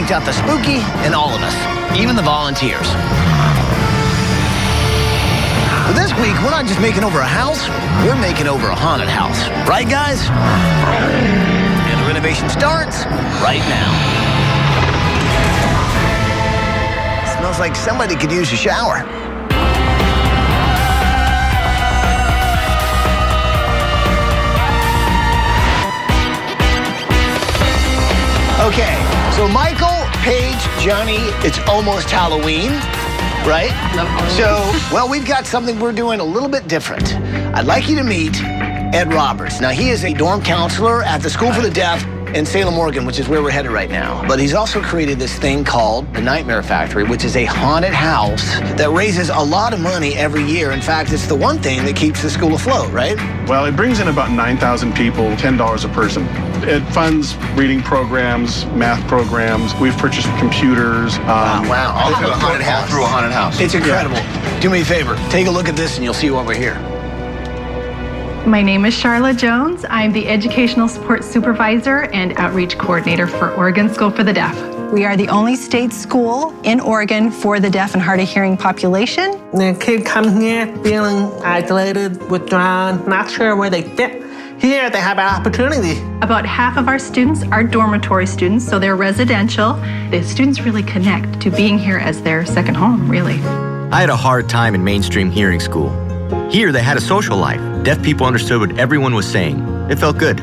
freaked out the spooky in all of us, even the volunteers. But this week, we're not just making over a house, we're making over a haunted house. Right, guys? And the renovation starts right now. Smells like somebody could use a shower. Okay, so Michael, Paige, Johnny, it's almost Halloween, right? So, well, we've got something we're doing a little bit different. I'd like you to meet Ed Roberts. Now, he is a dorm counselor at the School for the Deaf in Salem, Oregon, which is where we're headed right now. But he's also created this thing called the Nightmare Factory, which is a haunted house that raises a lot of money every year. In fact, it's the one thing that keeps the school afloat, right? Well, it brings in about 9,000 people, $10 a person. It funds reading programs, math programs. We've purchased computers. Wow. All through a haunted house. All through a haunted house. It's incredible. Yeah. Do me a favor. Take a look at this and you'll see why we're here. My name is Charlotte Jones. I'm the Educational Support Supervisor and Outreach Coordinator for Oregon School for the Deaf. We are the only state school in Oregon for the deaf and hard of hearing population. The kid comes here feeling isolated, withdrawn, not sure where they fit. Here they have an opportunity. About half of our students are dormitory students, so they're residential. The students really connect to being here as their second home, really. I had a hard time in mainstream hearing school. Here they had a social life. Deaf people understood what everyone was saying. It felt good.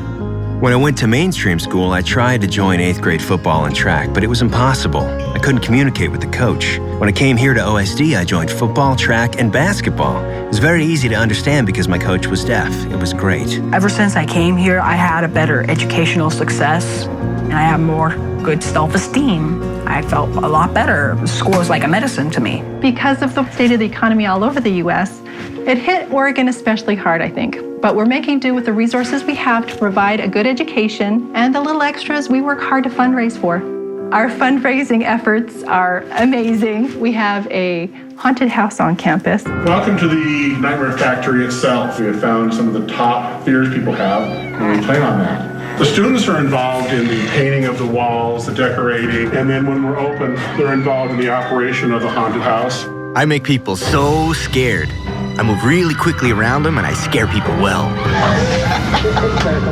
When I went to mainstream school, I tried to join 8th grade football and track, but it was impossible. I couldn't communicate with the coach. When I came here to OSD, I joined football, track, and basketball. It was very easy to understand because my coach was deaf. It was great. Ever since I came here, I had a better educational success, and I have more good self-esteem. I felt a lot better. School is like a medicine to me. Because of the state of the economy all over the U.S., it hit Oregon especially hard, I think. But we're making do with the resources we have to provide a good education and the little extras we work hard to fundraise for. Our fundraising efforts are amazing. We have a haunted house on campus. Welcome to the Nightmare Factory itself. We have found some of the top fears people have, and we plan on that. The students are involved in the painting of the walls, the decorating, and then when we're open, they're involved in the operation of the haunted house. I make people so scared. I move really quickly around them, and I scare people well.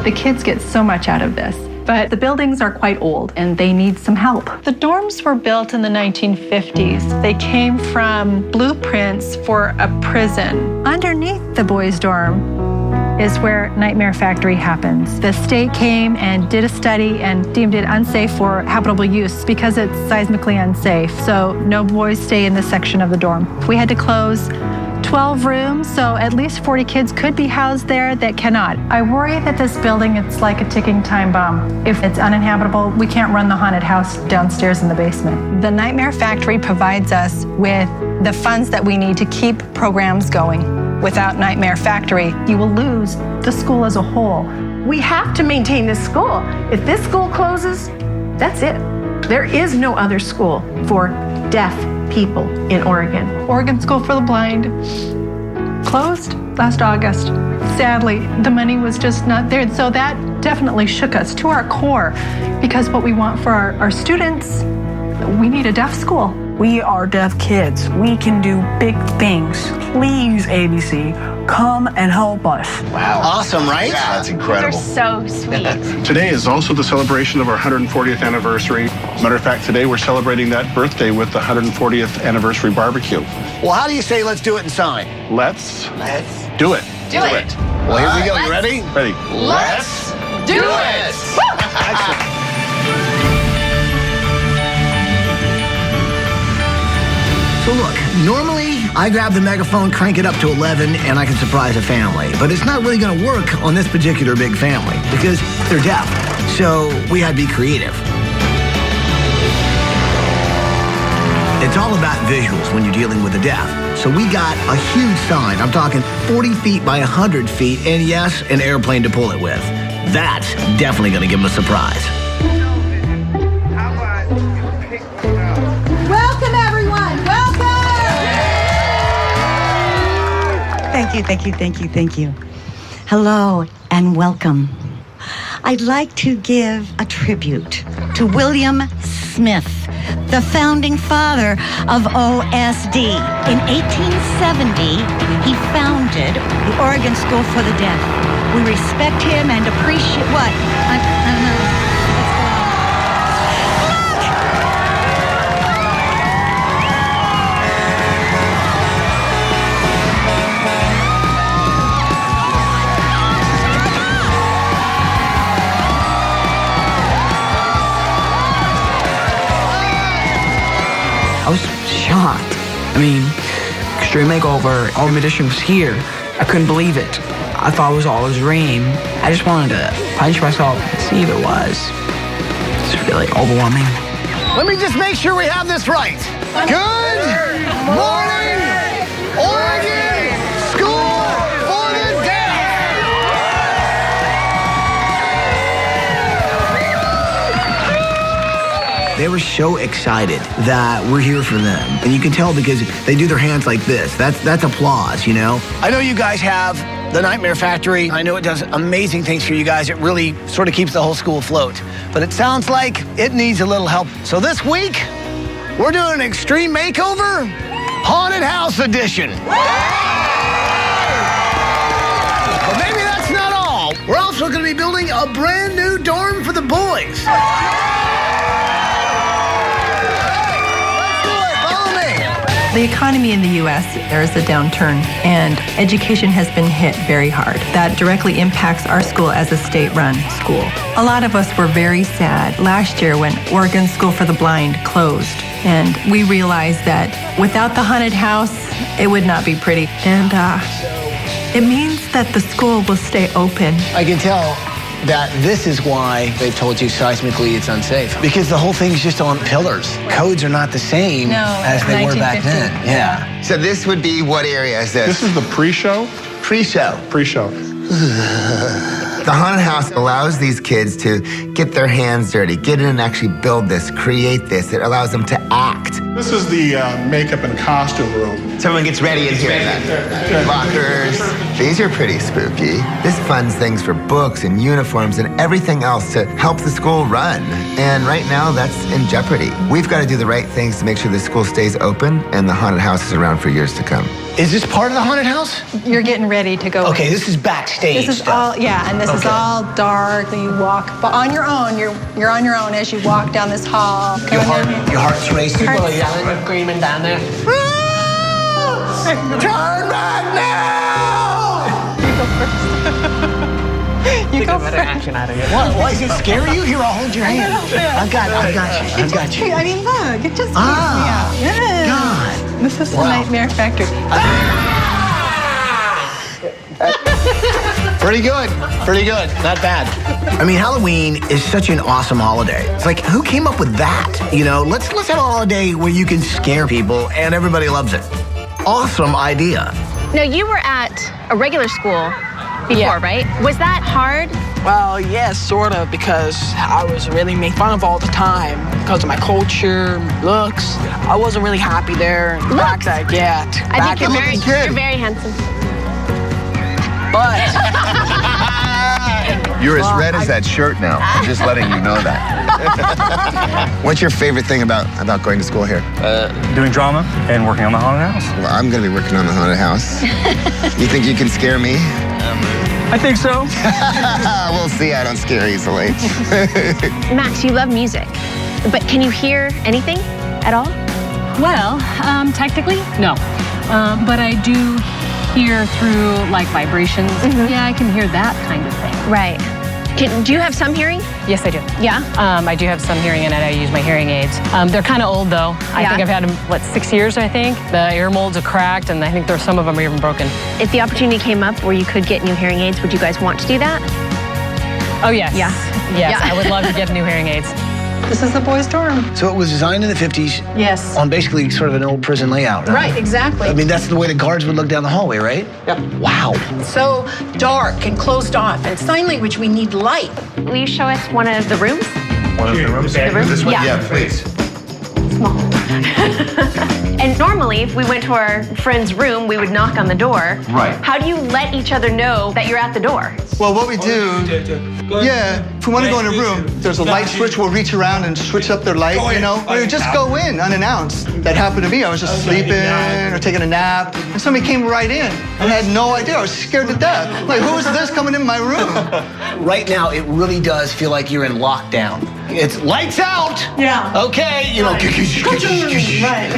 The kids get so much out of this, but the buildings are quite old, and they need some help. The dorms were built in the 1950s. They came from blueprints for a prison. Underneath the boys' dorm is where Nightmare Factory happens. The state came and did a study and deemed it unsafe for habitable use because it's seismically unsafe. So no boys stay in this section of the dorm. We had to close 12 rooms, so at least 40 kids could be housed there that cannot. I worry that this building, it's like a ticking time bomb. If it's uninhabitable, we can't run the haunted house downstairs in the basement. The Nightmare Factory provides us with the funds that we need to keep programs going. Without Nightmare Factory, you will lose the school as a whole. We have to maintain this school. If this school closes, that's it. There is no other school for deaf people in Oregon. Oregon School for the Blind closed last August. Sadly, the money was just not there. So that definitely shook us to our core because what we want for our students, we need a deaf school. We are deaf kids. We can do big things. Please, ABC, come and help us. Wow. Awesome, right? Yeah, that's incredible. They're so sweet. Today is also the celebration of our 140th anniversary. Matter of fact, today we're celebrating that birthday with the 140th anniversary barbecue. Well, how do you say let's do it and sign? Let's do it. Do it. Well, here we go. You ready? Ready. Let's do it. Excellent. So look, normally I grab the megaphone, crank it up to 11, and I can surprise a family. But it's not really going to work on this particular big family because they're deaf. So we had to be creative. It's all about visuals when you're dealing with the deaf. So we got a huge sign. I'm talking 40 feet by 100 feet, and yes, an airplane to pull it with. That's definitely going to give them a surprise. Welcome, everyone. Welcome. Thank you. Hello and welcome. I'd like to give a tribute to William Smith, the founding father of OSD. In 1870, he founded the Oregon School for the Deaf. We respect him and appreciate what? I don't know. I was shocked. I mean, Extreme Makeover, Ultimate Edition was here. I couldn't believe it. I thought it was all a dream. I just wanted to punch myself and see if it was. It's really overwhelming. Let me just make sure we have this right. Good morning, Oregon School for the Deaf. They were so excited that we're here for them. And you can tell because they do their hands like this. That's applause, you know? I know you guys have the Nightmare Factory. I know it does amazing things for you guys. It really sort of keeps the whole school afloat. But it sounds like it needs a little help. So this week, we're doing an Extreme Makeover Haunted House Edition. But maybe that's not all. We're also going to be building a brand new dorm for the boys. The economy in the U.S., there is a downturn, and education has been hit very hard. That directly impacts our school as a state-run school. A lot of us were very sad last year when Oregon School for the Blind closed, and we realized that without the haunted house, it would not be pretty. And it means that the school will stay open. I can tell that this is why they've told you seismically it's unsafe. Because the whole thing's just on pillars. Codes are not the same as they were back then. Yeah. So this would be, what area is this? This is the pre-show? Pre-show. Pre-show. The haunted house allows these kids to get their hands dirty, get in and actually build this, create this. It allows them to act. This is the makeup and costume room. Someone gets ready in here then. Lockers. These are pretty spooky. This funds things for books and uniforms and everything else to help the school run. And right now, that's in jeopardy. We've got to do the right things to make sure the school stays open and the haunted house is around for years to come. Is this part of the haunted house? You're getting ready to go. Okay, this is backstage This is stuff. all, yeah, and this is all dark. You walk, but on your own. You're on your own as you walk down this hall. Your heart's racing. People are yelling and screaming down there. Turn back now! You go Better first. action out of here. What? Why does it scare you? Here, I'll hold your hand. I've got you. I mean, look, it just freaks me Ah, out. Yes. God. This is the Wow. Nightmare Factory. Pretty good. Pretty good. Not bad. I mean, Halloween is such an awesome holiday. It's like, who came up with that? You know, let's have a holiday where you can scare people and everybody loves it. Awesome idea. Now, you were at a regular school before, right? Was that hard? Well, yes, sort of, because I was really made fun of all the time because of my culture, looks. I wasn't really happy there. Looks? I think you're very handsome. But You're as red as that shirt now. I'm just letting you know that. What's your favorite thing about going to school here? Doing drama and working on the haunted house. Well, I'm going to be working on the haunted house. You think you can scare me? I think so. We'll see. I don't scare easily. Max, you love music, but can you hear anything at all? Well, technically, no. But I do hear through, like, vibrations. Yeah, I can hear that kind of thing. Right. Do you have some hearing? Yes, I do. Yeah? I do have some hearing, and I use my hearing aids. They're kind of old, though. I think I've had them, 6 years, I think. The ear molds are cracked, and I think some of them are even broken. If the opportunity came up where you could get new hearing aids, would you guys want to do that? Oh, yes. Yeah. Yes, Yeah. I would love to get new hearing aids. This is the boys' dorm. So it was designed in the 50s Yes. on basically sort of an old prison layout. Right, exactly. I mean, that's the way the guards would look down the hallway, right? Yep. Wow. So dark and closed off. And sign language, we need light. Will you show us one of the rooms? One of the rooms? The room? This one? Yeah. Yeah, please. Small. And normally, if we went to our friend's room, we would knock on the door. Right. How do you let each other know that you're at the door? Well, what we do, if we want to go in a room, there's a light switch. We'll reach around and switch up their light, you know? We would just go in unannounced. That happened to me. I was just sleeping or taking a nap, and somebody came right in. I had no idea. I was scared to death. Like, who is this coming in my room? Right now, it really does feel like you're in lockdown. It's lights out. Yeah. Okay, you know. Right.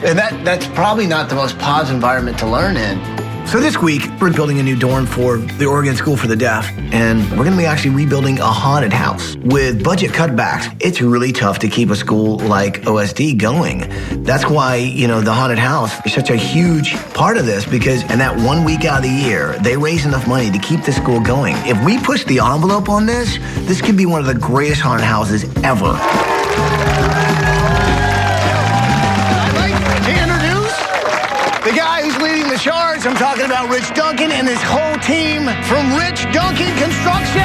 And that's probably not the most positive environment to learn in. So this week, we're building a new dorm for the Oregon School for the Deaf, and we're gonna be actually rebuilding a haunted house. With budget cutbacks, it's really tough to keep a school like OSD going. That's why, you know, the haunted house is such a huge part of this, because in that 1 week out of the year, they raise enough money to keep the school going. If we push the envelope on this, this could be one of the greatest haunted houses ever. The guy who's leading the charge, I'm talking about Rich Duncan and his whole team from Rich Duncan Construction.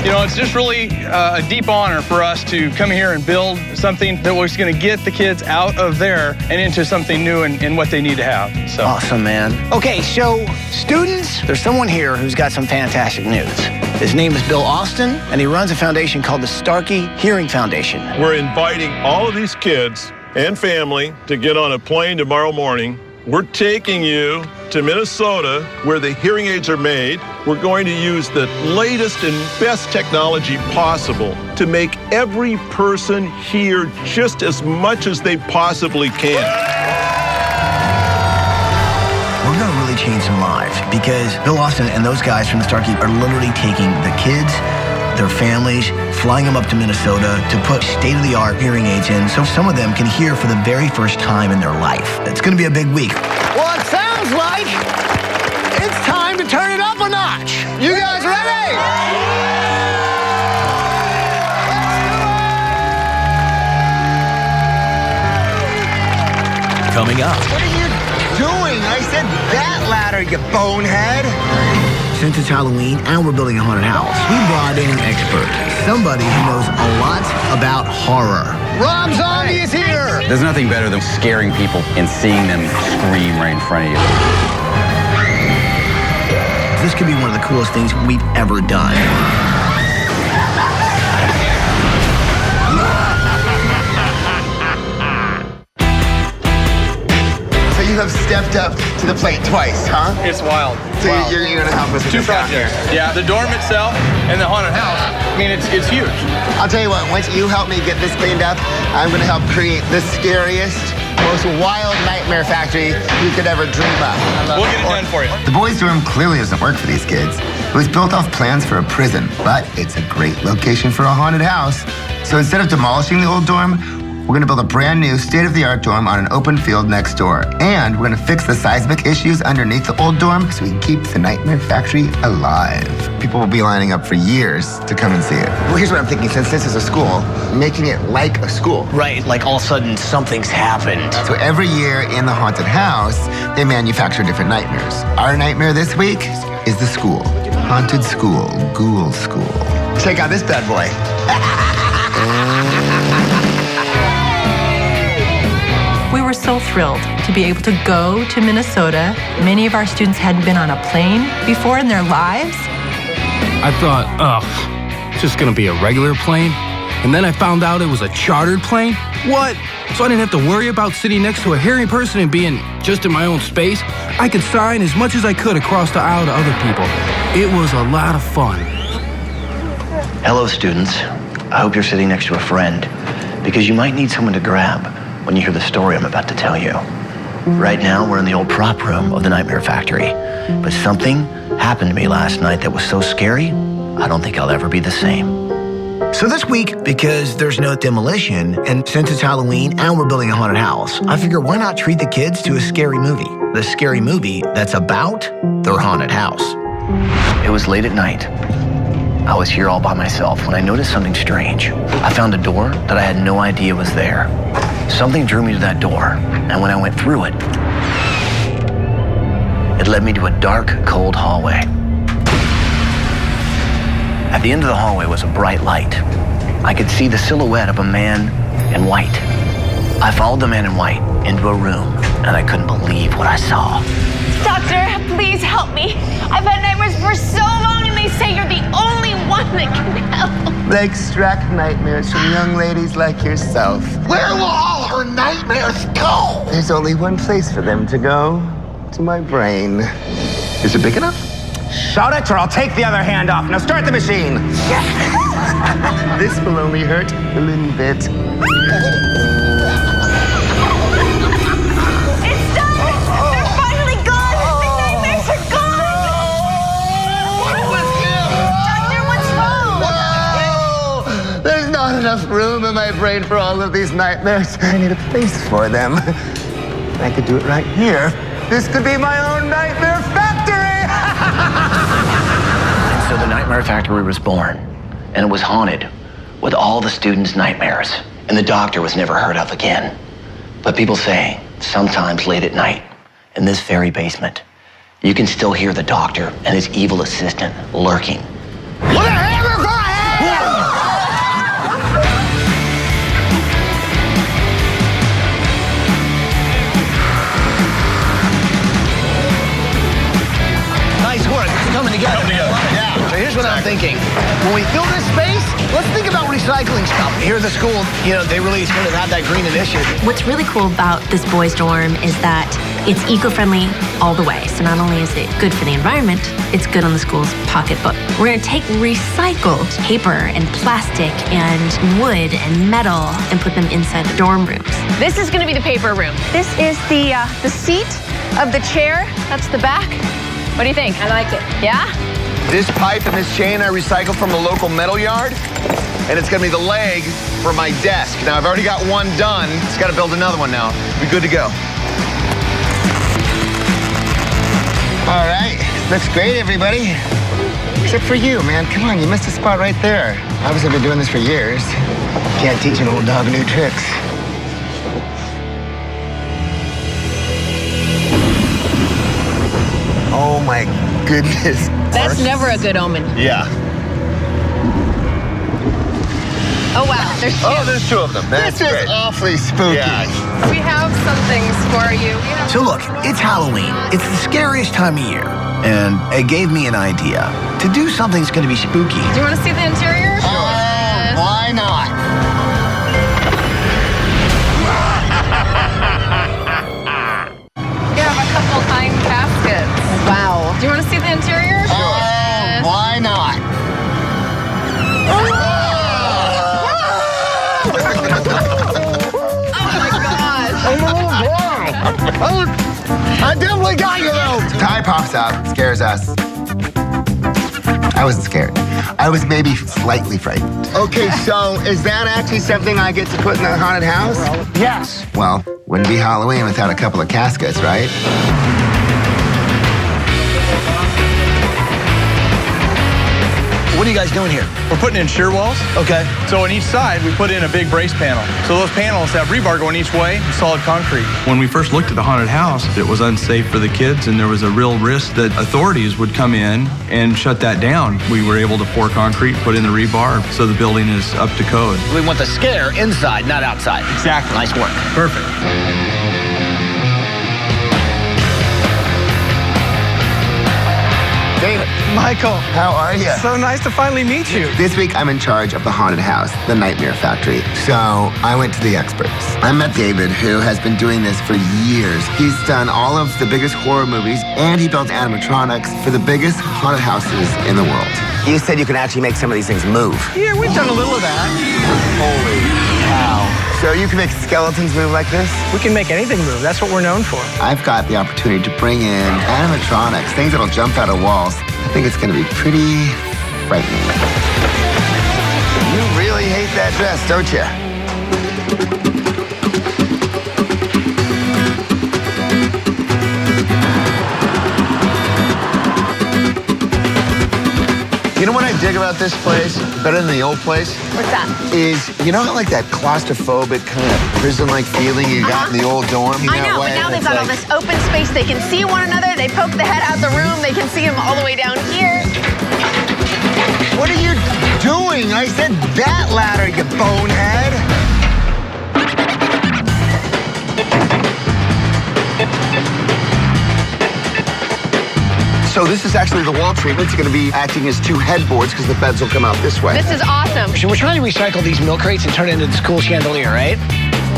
You know, it's just really a deep honor for us to come here and build something that was going to get the kids out of there and into something new and what they need to have. So awesome, man. Okay, so students, there's someone here who's got some fantastic news. His name is Bill Austin, and he runs a foundation called the s08e Hearing Foundation. We're inviting all of these kids and family to get on a plane tomorrow morning. We're taking you to Minnesota, where the hearing aids are made. We're going to use the latest and best technology possible to make every person hear just as much as they possibly can. We're gonna really change some lives, because Bill Austin and those guys from the s08e are literally taking the kids, their families, flying them up to Minnesota to put state-of-the-art hearing aids in so some of them can hear for the very first time in their life. It's gonna be a big week. Well, it sounds like it's time to turn it up a notch. You guys ready? Coming up. What are you doing? I said that ladder, you bonehead. Since it's Halloween and we're building a haunted house, we brought in an expert, somebody who knows a lot about horror. Rob Zombie is here. There's nothing better than scaring people and seeing them scream right in front of you. This could be one of the coolest things we've ever done. So you have stepped up to the plate twice, huh? It's wild. So you're going to help us with Two this out projects. here. Yeah, the dorm itself and the haunted house. I mean, it's huge. I'll tell you what, once you help me get this cleaned up, I'm going to help create the scariest, most wild nightmare factory you could ever dream of. We'll get it done for you. The boys' dorm clearly doesn't work for these kids. It was built off plans for a prison, but it's a great location for a haunted house. So instead of demolishing the old dorm, we're going to build a brand new state-of-the-art dorm on an open field next door. And we're going to fix the seismic issues underneath the old dorm so we can keep the nightmare factory alive. People will be lining up for years to come and see it. Well, here's what I'm thinking. Since this is a school, making it like a school. Right, like all of a sudden something's happened. So every year in the haunted house, they manufacture different nightmares. Our nightmare this week is the school. Haunted school, ghoul school. Check out this bad boy. We were so thrilled to be able to go to Minnesota. Many of our students hadn't been on a plane before in their lives. I thought, it's just gonna be a regular plane. And then I found out it was a chartered plane. What? So I didn't have to worry about sitting next to a hearing person and being just in my own space. I could sign as much as I could across the aisle to other people. It was a lot of fun. Hello, students. I hope you're sitting next to a friend, because you might need someone to grab when you hear the story I'm about to tell you. Right now, we're in the old prop room of the Nightmare Factory, but something happened to me last night that was so scary, I don't think I'll ever be the same. So this week, because there's no demolition, and since it's Halloween and we're building a haunted house, I figure why not treat the kids to a scary movie? The scary movie that's about their haunted house. It was late at night. I was here all by myself when I noticed something strange. I found a door that I had no idea was there. Something drew me to that door, and when I went through it, it led me to a dark, cold hallway. At the end of the hallway was a bright light. I could see the silhouette of a man in white. I followed the man in white into a room, and I couldn't believe what I saw. Doctor, please help me. I've had nightmares for so long, and they say you're the only one that can help. They extract nightmares from young ladies like yourself. Where will all her nightmares go? There's only one place for them to go. To my brain. Is it big enough? Shout it or I'll take the other hand off. Now start the machine. This will only hurt a little bit. It's done! They're finally gone! The nightmares are gone! What was him? Doctor, what's wrong? Whoa! There's not enough room in my brain for all of these nightmares. I need a place for them. I could do it right here. This could be my own nightmare factory! So the Nightmare Factory was born, and it was haunted with all the students' nightmares, and the doctor was never heard of again. But people say, sometimes late at night, in this very basement, you can still hear the doctor and his evil assistant lurking. What a hammer for a hand! Nice work. It's coming together. Yeah. So here's what I'm thinking. When we fill this space, let's think about recycling stuff. Here at the school, they really sort of have that green initiative. What's really cool about this boys' dorm is that it's eco-friendly all the way. So not only is it good for the environment, it's good on the school's pocketbook. We're gonna take recycled paper and plastic and wood and metal and put them inside the dorm rooms. This is gonna be the paper room. This is the seat of the chair. That's the back. What do you think? I like it. Yeah? This pipe and this chain I recycled from a local metal yard, and it's gonna be the leg for my desk. Now, I've already got one done. Just gotta build another one now. Be good to go. All right, looks great, everybody. Except for you, man. Come on, you missed a spot right there. Obviously, I've been doing this for years. Can't teach an old dog new tricks. Oh my goodness. That's never a good omen. Yeah. Oh, wow. There's two. Oh, there's two of them. That's This is great. awfully spooky. Yeah. We have some things for you. So look, it's Halloween. It's the scariest time of year. And it gave me an idea to do something that's going to be spooky. Do you want to see the interior? Why not? We have a couple pine caskets. Wow. Do you want to see the interior? Why not? I definitely got you, though. Ty pops out, scares us. I wasn't scared. I was maybe slightly frightened. Okay, so is that actually something I get to put in the haunted house? Yes. Well, wouldn't be Halloween without a couple of caskets, right? What are you guys doing here? We're putting in shear walls. Okay. So on each side, we put in a big brace panel. So those panels have rebar going each way and solid concrete. When we first looked at the haunted house, it was unsafe for the kids, and there was a real risk that authorities would come in and shut that down. We were able to pour concrete, put in the rebar, so the building is up to code. We want the scare inside, not outside. Exactly. Nice work. Perfect. David. Michael. How are you? So nice to finally meet you. This week, I'm in charge of the haunted house, the Nightmare Factory. So I went to the experts. I met David, who has been doing this for years. He's done all of the biggest horror movies, and he built animatronics for the biggest haunted houses in the world. You said you can actually make some of these things move. Yeah, we've done a little of that. Holy cow. So you can make skeletons move like this? We can make anything move. That's what we're known for. I've got the opportunity to bring in animatronics, things that'll jump out of walls. I think it's gonna be pretty frightening. You really hate that dress, don't you? You know what I dig about this place better than the old place? What's that? Is, you know how like that claustrophobic kind of prison-like feeling you got in the old dorm? I know, but now they've got all this open space. They can see one another. They poke the head out the room. They can see them all the way down here. What are you doing? I said that ladder, you bonehead. So this is actually the wall treatment. It's going to be acting as two headboards because the beds will come out this way. This is awesome. So we're trying to recycle these milk crates and turn it into this cool chandelier, right?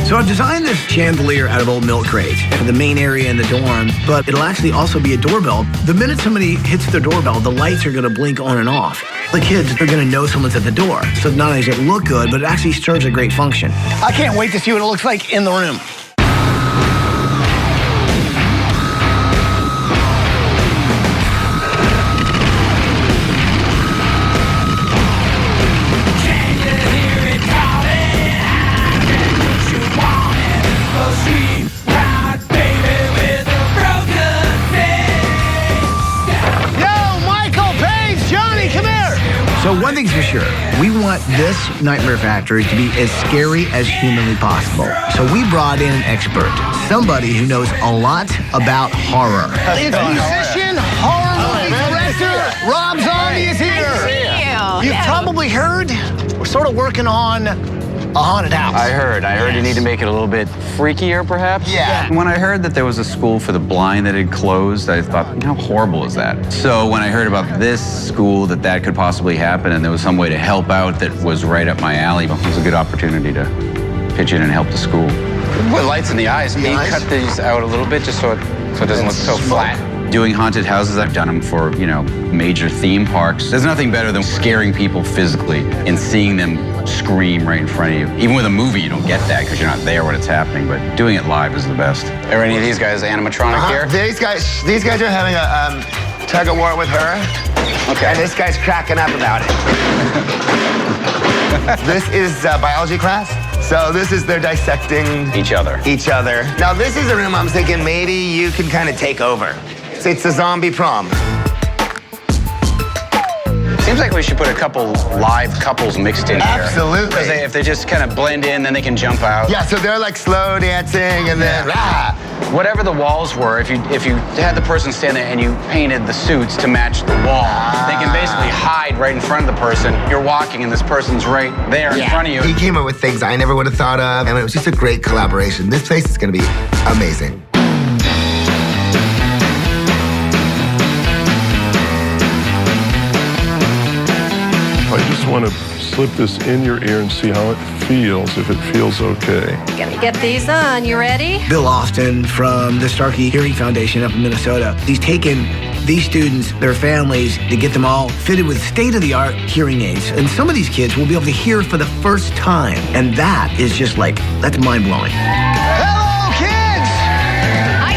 So I've designed this chandelier out of old milk crates for the main area in the dorm, but it'll actually also be a doorbell. The minute somebody hits their doorbell, the lights are going to blink on and off. The kids are going to know someone's at the door. So not only does it look good, but it actually serves a great function. I can't wait to see what it looks like in the room. So one thing's for sure, we want this Nightmare Factory to be as scary as humanly possible. So we brought in an expert, somebody who knows a lot about horror. It's musician, horror movie director, Rob Zombie is here. Nice to see you. You've probably heard, we're sort of working on a haunted house. I heard you need to make it a little bit freakier, perhaps? Yeah. When I heard that there was a school for the blind that had closed, I thought, how horrible is that? So when I heard about this school, that could possibly happen, and there was some way to help out that was right up my alley, it was a good opportunity to pitch in and help the school. With lights in the eyes, can you cut these out a little bit just so it doesn't look so flat? Doing haunted houses, I've done them for, major theme parks. There's nothing better than scaring people physically and seeing them scream right in front of you. Even with a movie, you don't get that because you're not there when it's happening, but doing it live is the best. Are any of these guys animatronic here? These guys are having a tug of war with her. Okay. And this guy's cracking up about it. This is biology class. So this is they're dissecting each other. Now this is a room I'm thinking maybe you can kind of take over. It's a zombie prom. Seems like we should put a couple live couples mixed in here. Absolutely. Because if they just kind of blend in, then they can jump out. Yeah, so they're like slow dancing and then Whatever the walls were, if you had the person stand there and you painted the suits to match the wall, they can basically hide right in front of the person. You're walking and this person's right there in front of you. He came up with things I never would have thought of, and it was just a great collaboration. This place is going to be amazing. I just want to slip this in your ear and see how it feels, if it feels okay. Gonna get these on. You ready? Bill Austin from the Starkey Hearing Foundation up in Minnesota, he's taken these students, their families, to get them all fitted with state-of-the-art hearing aids. And some of these kids will be able to hear for the first time. And that is just that's mind-blowing. Hello, kids! Hi,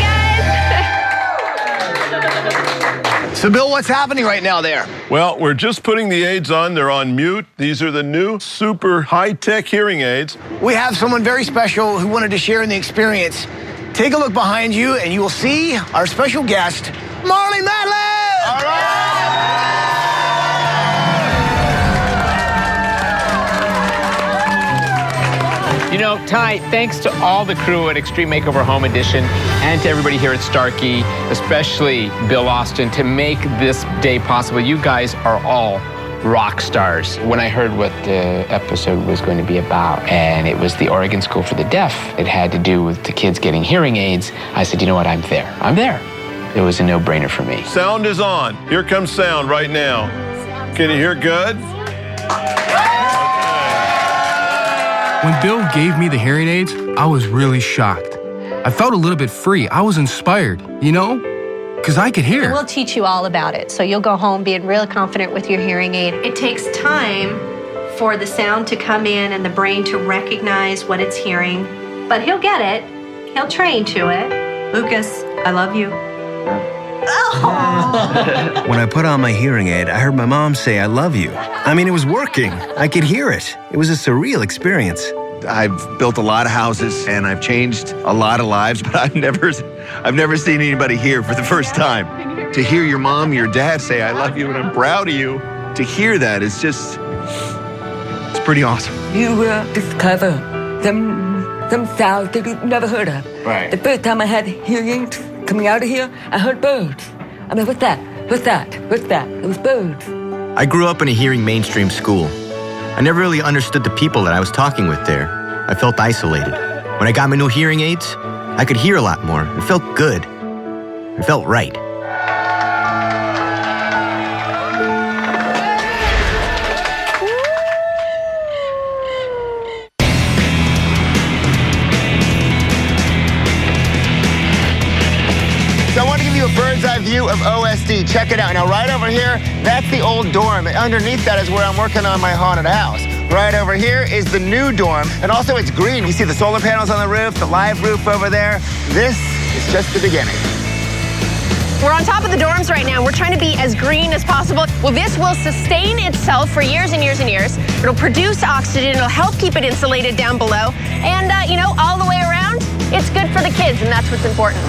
guys. So, Bill, what's happening right now there? Well, we're just putting the aids on. They're on mute. These are the new super high-tech hearing aids. We have someone very special who wanted to share in the experience. Take a look behind you, and you will see our special guest, Marley Matlin! All right! Ty, thanks to all the crew at Extreme Makeover Home Edition and to everybody here at Starkey, especially Bill Austin, to make this day possible. You guys are all rock stars. When I heard what the episode was going to be about, and it was the Oregon School for the Deaf, it had to do with the kids getting hearing aids, I said, you know what, I'm there. It was a no-brainer for me. Sound is on. Here comes sound right now. Can you hear good? When Bill gave me the hearing aids, I was really shocked. I felt a little bit free. I was inspired, because I could hear. We'll teach you all about it, so you'll go home being real confident with your hearing aid. It takes time for the sound to come in and the brain to recognize what it's hearing, but he'll get it. He'll train to it. Lucas, I love you. When I put on my hearing aid, I heard my mom say, I love you. I mean, it was working. I could hear it. It was a surreal experience. I've built a lot of houses and I've changed a lot of lives, but I've never seen anybody here for the first time. To hear your mom, your dad say, I love you and I'm proud of you, to hear that is just, it's pretty awesome. You will discover some sounds that you've never heard of. Right. The first time I had hearing aids coming out of here, I heard birds. I mean, what's that? What's that? What's that? It was birds. I grew up in a hearing mainstream school. I never really understood the people that I was talking with there. I felt isolated. When I got my new hearing aids, I could hear a lot more. It felt good. It felt right. So I want to give you a bird's eye view of OSD. Check it out. Now, right over here, that's the old dorm. Underneath that is where I'm working on my haunted house. Right over here is the new dorm. And also, it's green. You see the solar panels on the roof, the live roof over there. This is just the beginning. We're on top of the dorms right now. We're trying to be as green as possible. Well, this will sustain itself for years and years and years. It'll produce oxygen. It'll help keep it insulated down below. And, you know, all the way around, it's good for the kids, and that's what's important.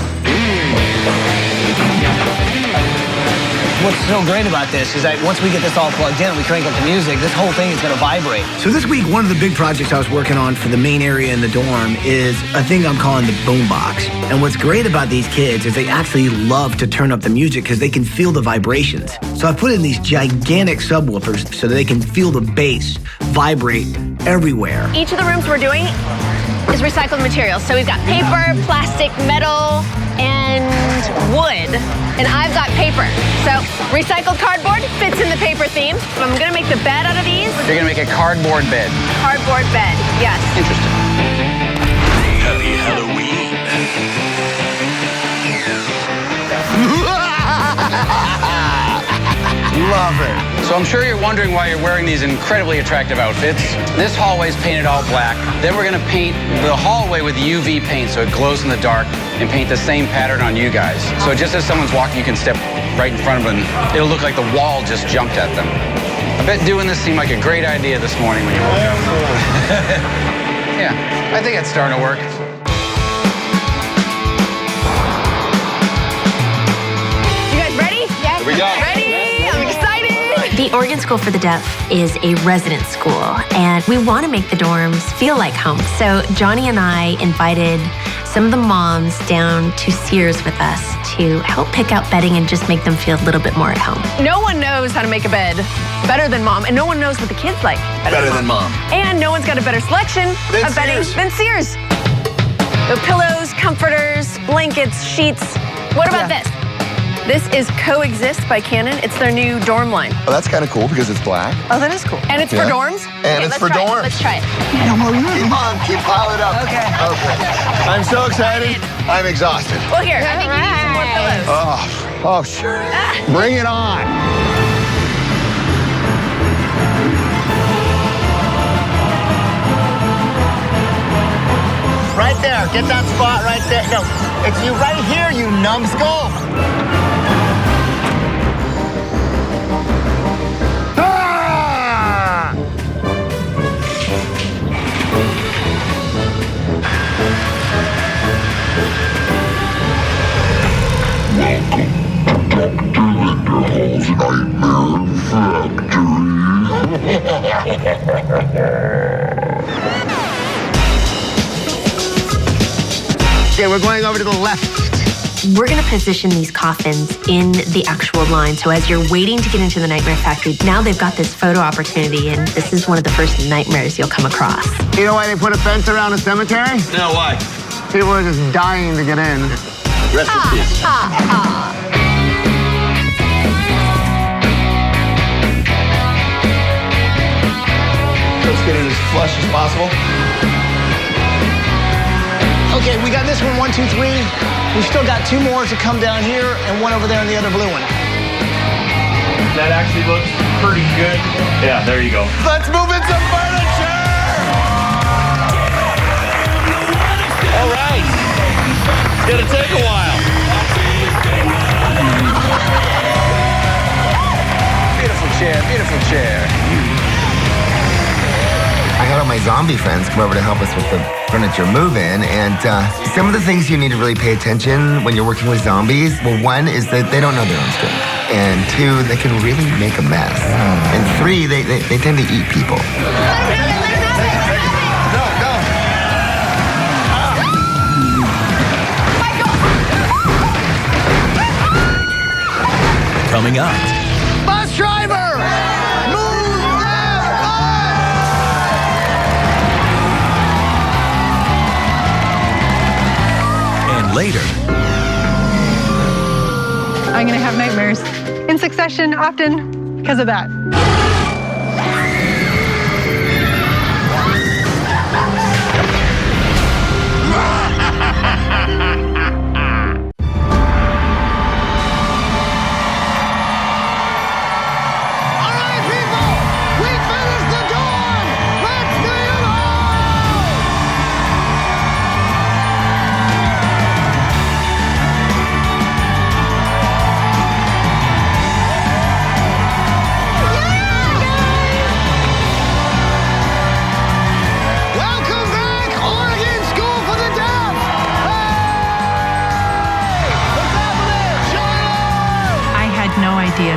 What's so great about this is that once we get this all plugged in, we crank up the music, this whole thing is going to vibrate. So this week, one of the big projects I was working on for the main area in the dorm is a thing I'm calling the boombox. And what's great about these kids is they actually love to turn up the music because they can feel the vibrations. So I put in these gigantic subwoofers so that they can feel the bass vibrate everywhere. Each of the rooms we're doing is recycled materials. So we've got paper, plastic, metal, and wood. And I've got paper. So recycled cardboard fits in the paper theme. I'm gonna make the bed out of these. You're gonna make a cardboard bed. Cardboard bed, yes. Interesting. Happy Halloween. Love it. So I'm sure you're wondering why you're wearing these incredibly attractive outfits. This hallway's painted all black. Then we're gonna paint the hallway with UV paint so it glows in the dark and paint the same pattern on you guys. So just as someone's walking, you can step right in front of them. It'll look like the wall just jumped at them. I bet doing this seemed like a great idea this morning when you woke up. Yeah, I think it's starting to work. You guys ready? Yes. Here we go. Ready? I'm excited. The Oregon School for the Deaf is a resident school, and we want to make the dorms feel like home. So Johnny and I invited some of the moms down to Sears with us to help pick out bedding and just make them feel a little bit more at home. No one knows how to make a bed better than Mom, and no one knows what the kids like Better than Mom. And no one's got a better selection of bedding than Sears. The pillows, comforters, blankets, sheets. What about this? This is Coexist by Canon. It's their new dorm line. Oh, that's kind of cool because it's black. Oh, that is cool. And it's for dorms? And it's for dorms. Let's try it. Keep on, keep piling up. Okay. I'm so excited. I'm exhausted. Well, here, I think you need some more pillows. Oh, sure. Bring it on. Right there. Get that spot right there. No, it's you right here, you numbskull. Ah! Okay, we're going over to the left. We're going to position these coffins in the actual line. So as you're waiting to get into the Nightmare Factory, now they've got this photo opportunity, and this is one of the first nightmares you'll come across. You know why they put a fence around a cemetery? No, why? People are just dying to get in. Rest in peace. Let's get it as flush as possible. Okay, we got this one, 1, 2, 3. We've still got 2 more to come down here and one over there in the other blue one. That actually looks pretty good. Yeah, there you go. Let's move in some furniture! All right. It's gonna take a while. Beautiful chair, beautiful chair. I had all my zombie friends come over to help us with the furniture move-in, and some of the things you need to really pay attention when you're working with zombies, well, 1 is that they don't know their own strength, and 2, they can really make a mess, and 3, they tend to eat people. Coming up. Bus driver! later. I'm going to have nightmares in succession often because of that.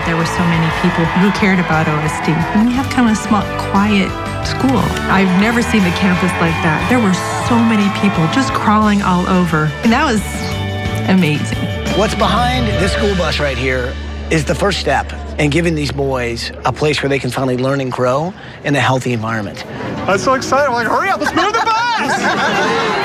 There were so many people who cared about OSD. And we have kind of a small, quiet school. I've never seen a campus like that. There were so many people just crawling all over. And that was amazing. What's behind this school bus right here is the first step in giving these boys a place where they can finally learn and grow in a healthy environment. I'm so excited. I'm like, hurry up, let's move the bus!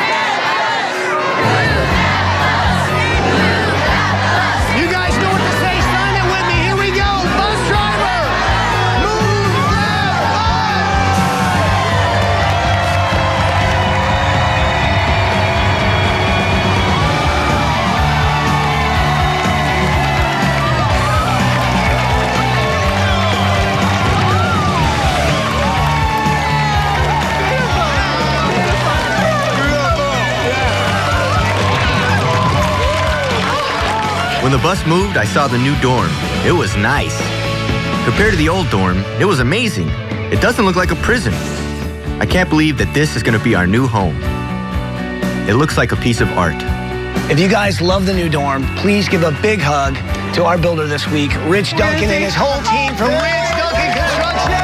When the bus moved, I saw the new dorm. It was nice. Compared to the old dorm, it was amazing. It doesn't look like a prison. I can't believe that this is going to be our new home. It looks like a piece of art. If you guys love the new dorm, please give a big hug to our builder this week, Rich Duncan and his whole team from Rich Duncan Construction.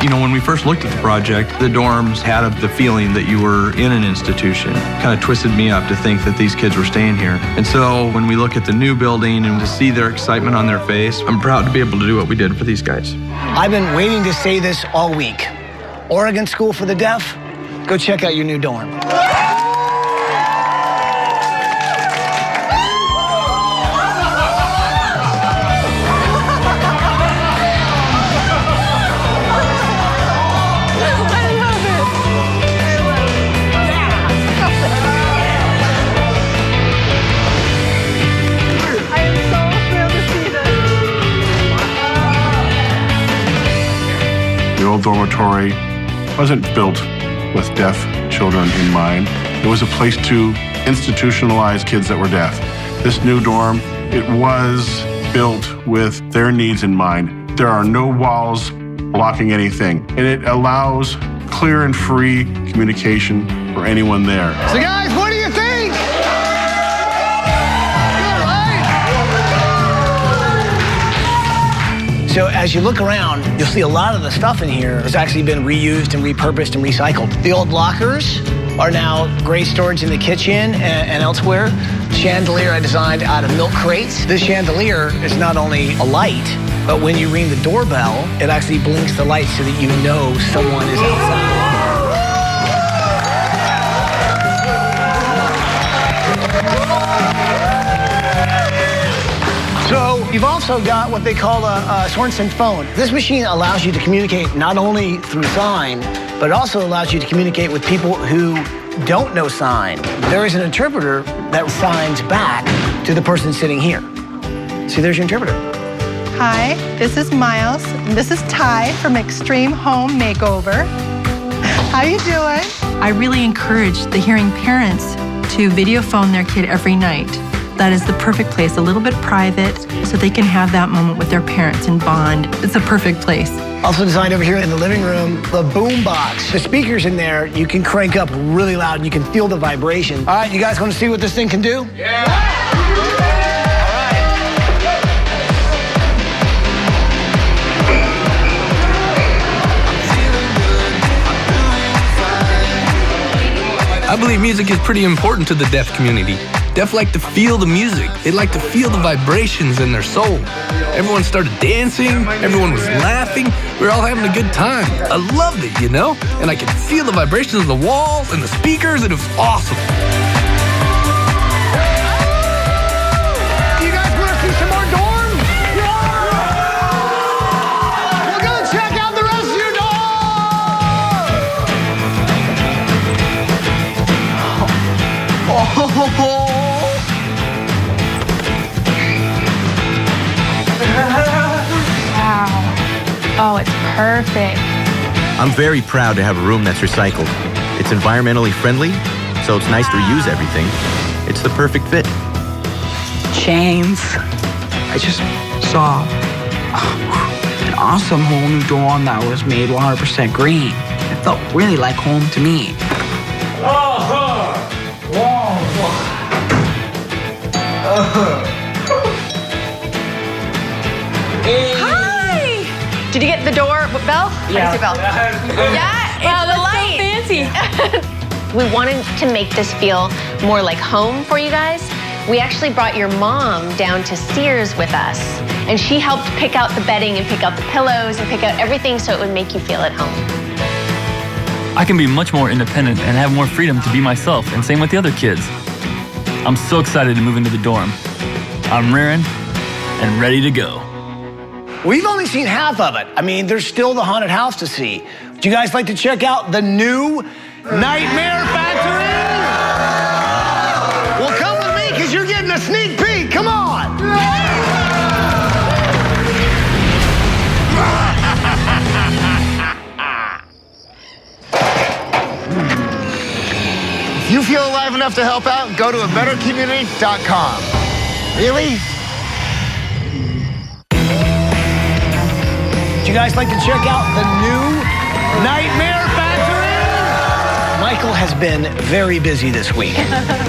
You know, when we first looked at the project, the dorms had the feeling that you were in an institution. Kind of twisted me up to think that these kids were staying here. And so when we look at the new building and to see their excitement on their face, I'm proud to be able to do what we did for these guys. I've been waiting to say this all week. Oregon School for the Deaf, go check out your new dorm. The old dormitory wasn't built with deaf children in mind. It was a place to institutionalize kids that were deaf. This new dorm, it was built with their needs in mind. There are no walls blocking anything, and it allows clear and free communication for anyone there. So guys, what do you think? So as you look around, you'll see a lot of the stuff in here has actually been reused and repurposed and recycled. The old lockers are now gray storage in the kitchen and elsewhere. Chandelier I designed out of milk crates. This chandelier is not only a light, but when you ring the doorbell, it actually blinks the light so that you know someone is outside. So you've also got what they call a Sorensen phone. This machine allows you to communicate not only through sign, but it also allows you to communicate with people who don't know sign. There is an interpreter that signs back to the person sitting here. See, there's your interpreter. Hi, this is Miles. And this is Ty from Extreme Home Makeover. How you doing? I really encourage the hearing parents to video phone their kid every night. That is the perfect place, a little bit private, so they can have that moment with their parents and bond. It's a perfect place. Also designed over here in the living room, the boom box. The speakers in there, you can crank up really loud and you can feel the vibration. All right, you guys want to see what this thing can do? Yeah! I believe music is pretty important to the deaf community. Deaf like to feel the music. They like to feel the vibrations in their soul. Everyone started dancing. Everyone was laughing. We were all having a good time. I loved it, you know? And I could feel the vibrations of the walls and the speakers, and it was awesome. Do you guys want to see some more dorms? Well, go check out the rest of your Wow. Oh, it's perfect. I'm very proud to have a room that's recycled. It's environmentally friendly, so it's nice to reuse everything. It's the perfect fit. James, I just saw an awesome whole new dorm that was made 100% green. It felt really like home to me. Hi! Did you get the door bell? Yeah. I see bell. Yeah, Wow, it's the that's light. so fancy. We wanted to make this feel more like home for you guys. We actually brought your mom down to Sears with us, and she helped pick out the bedding and pick out the pillows and pick out everything so it would make you feel at home. I can be much more independent and have more freedom to be myself, and same with the other kids. I'm so excited to move into the dorm. I'm rearing and ready to go. We've only seen half of it. I mean, there's still the haunted house to see. Would you guys like to check out the new Nightmare Factory? Well, come with me, because you're getting a sneak peek. Come on. If you feel alive enough to help out, go to abettercommunity.com. Really? Would you guys like to check out the new Nightmare Factory? Michael has been very busy this week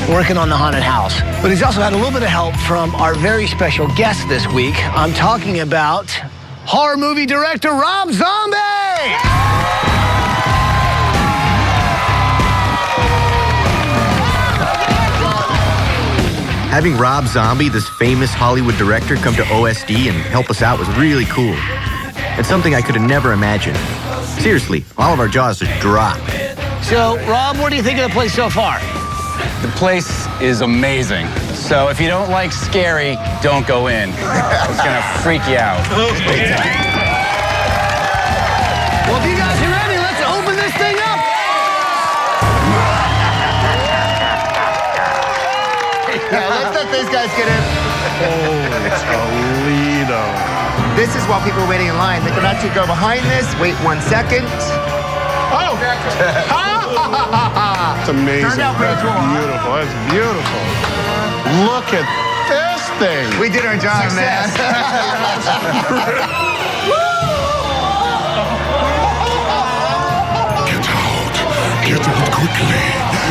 working on the haunted house, but he's also had a little bit of help from our very special guest this week. I'm talking about horror movie director Rob Zombie. Having Rob Zombie, this famous Hollywood director, come to OSD and help us out was really cool. It's something I could have never imagined. Seriously, all of our jaws just dropped. So, Rob, what do you think of the place so far? The place is amazing. So if you don't like scary, don't go in. It's gonna freak you out. Well, if you guys are ready, let's open this thing up. Yeah, let's let these guys get in. Holy Toledo. This is while people are waiting in line. They can actually go behind this, wait 1 second. Oh! It's amazing. Turned out pretty That's cool, huh? beautiful. That's beautiful. Look at this thing. We did our job, man. Get out quickly.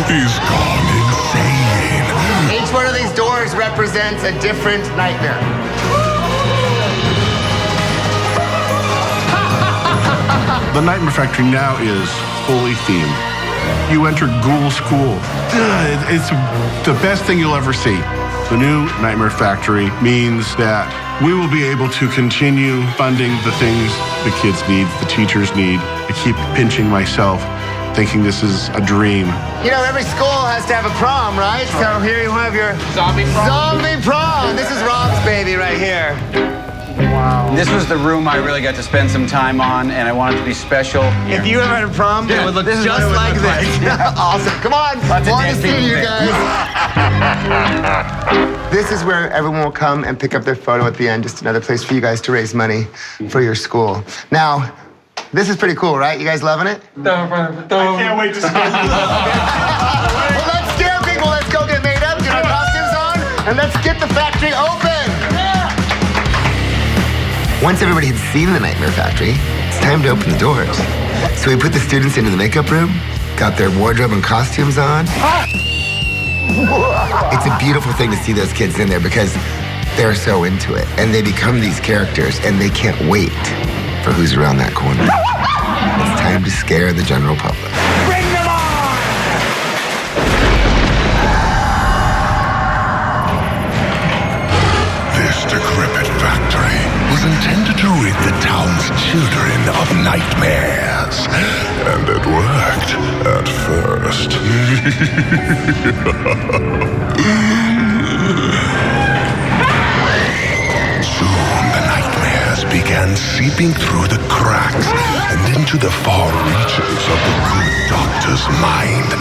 He's gone insane. Each one of these doors represents a different nightmare. The Nightmare Factory now is fully themed. You enter Ghoul School. It's the best thing you'll ever see. The new Nightmare Factory means that we will be able to continue funding the things the kids need, the teachers need. I keep pinching myself, thinking this is a dream. You know, every school has to have a prom, right? So here you have your Zombie prom. Zombie prom. This is Rob's baby right here. Wow. This was the room I really got to spend some time on, and I wanted to be special. If you ever had a prom, it would look just like this. Awesome. Come on. Lots of Want to dead see people you there. guys. This is where everyone will come and pick up their photo at the end. Just another place for you guys to raise money for your school. Now, this is pretty cool, right? You guys loving it? I can't wait to see it. Well, let's scare people. Let's go get made up, get our costumes on, and let's get the factory open. Once everybody had seen the Nightmare Factory, it's time to open the doors. So we put the students into the makeup room, got their wardrobe and costumes on. It's a beautiful thing to see those kids in there because they're so into it. And they become these characters, and they can't wait for who's around that corner. It's time to scare the general public. Bring them on! intended to rid the town's children of nightmares. And it worked at first. Soon the nightmares began seeping through the cracks and into the far reaches of the good doctor's mind.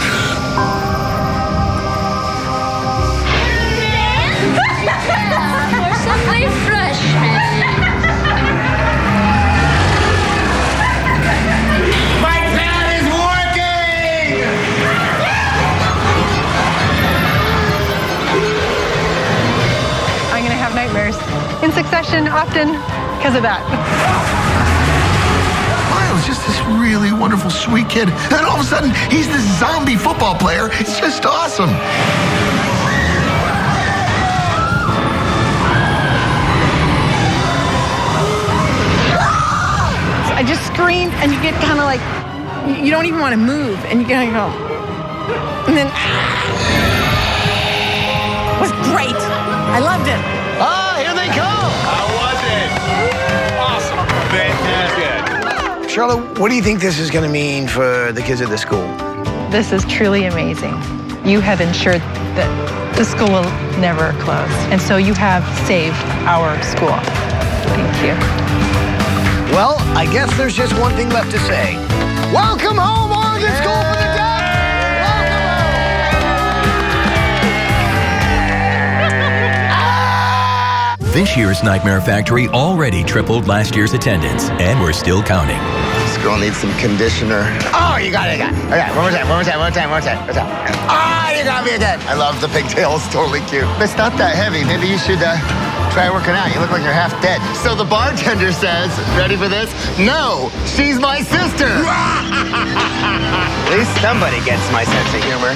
For some refreshment. My plan is working! I'm going to have nightmares in succession often because of that. Miles, just this really wonderful, sweet kid. And all of a sudden, he's this zombie football player. It's just awesome. I just screamed, and you get kind of like, you don't even want to move, and you kind of go, and then, it was great. I loved it. Ah, here they come. How was it? Awesome. Fantastic. Charlotte, what do you think this is going to mean for the kids at the school? This is truly amazing. You have ensured that the school will never close. And so you have saved our school. Thank you. Well, I guess there's just one thing left to say. Welcome home, Oregon School for the Deaf! This year's Nightmare Factory already tripled last year's attendance, and we're still counting. This girl needs some conditioner. Oh, you got it, Okay, one more time. Ah, you got me again. I love the pigtail. It's totally cute. It's not that heavy. Maybe you should try working out. You look like you're half dead. So the bartender says, ready for this? No, she's my sister. At least somebody gets my sense of humor.